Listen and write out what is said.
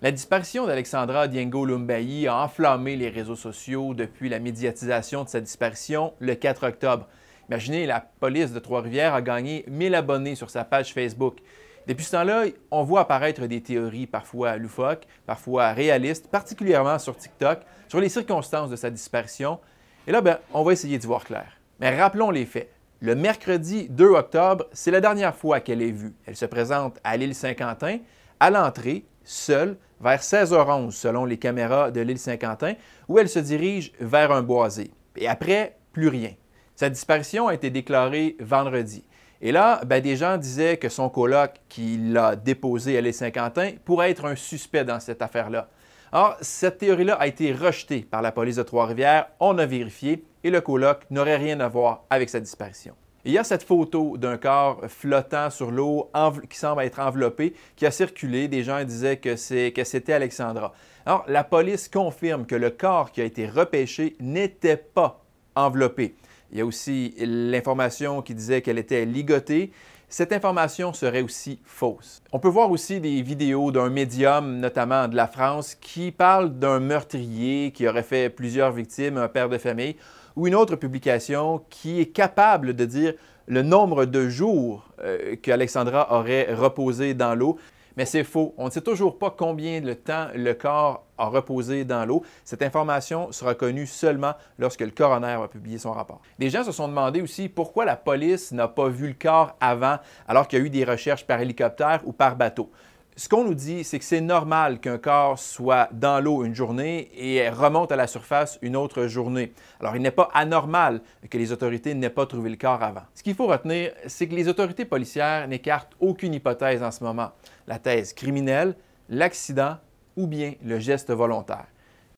La disparition d'Alexandra Diengo Lumbayi a enflammé les réseaux sociaux depuis la médiatisation de sa disparition le 4 octobre. Imaginez, la police de Trois-Rivières a gagné 1000 abonnés sur sa page Facebook. Depuis ce temps-là, on voit apparaître des théories parfois loufoques, parfois réalistes, particulièrement sur TikTok, sur les circonstances de sa disparition. Et là, on va essayer d'y voir clair. Mais rappelons les faits. Le mercredi 2 octobre, c'est la dernière fois qu'elle est vue. Elle se présente à l'île Saint-Quentin, à l'entrée, seule, vers 16h11 selon les caméras de l'île Saint-Quentin, où elle se dirige vers un boisé. Et après, plus rien. Sa disparition a été déclarée vendredi. Et là, des gens disaient que son coloc qui l'a déposée à l'île Saint-Quentin pourrait être un suspect dans cette affaire-là. Or, cette théorie-là a été rejetée par la police de Trois-Rivières, on a vérifié, et le coloc n'aurait rien à voir avec sa disparition. Il y a cette photo d'un corps flottant sur l'eau qui semble être enveloppé, qui a circulé. Des gens disaient que c'était Alexandra. Alors, la police confirme que le corps qui a été repêché n'était pas enveloppé. Il y a aussi l'information qui disait qu'elle était ligotée. Cette information serait aussi fausse. On peut voir aussi des vidéos d'un médium, notamment de la France, qui parle d'un meurtrier qui aurait fait plusieurs victimes, un père de famille, ou une autre publication qui est capable de dire le nombre de jours qu'Alexandra aurait reposé dans l'eau. Mais c'est faux. On ne sait toujours pas combien de temps le corps a reposé dans l'eau. Cette information sera connue seulement lorsque le coroner va publier son rapport. Des gens se sont demandé aussi pourquoi la police n'a pas vu le corps avant, alors qu'il y a eu des recherches par hélicoptère ou par bateau. Ce qu'on nous dit, c'est que c'est normal qu'un corps soit dans l'eau une journée et remonte à la surface une autre journée. Alors, il n'est pas anormal que les autorités n'aient pas trouvé le corps avant. Ce qu'il faut retenir, c'est que les autorités policières n'écartent aucune hypothèse en ce moment. La thèse criminelle, l'accident ou bien le geste volontaire.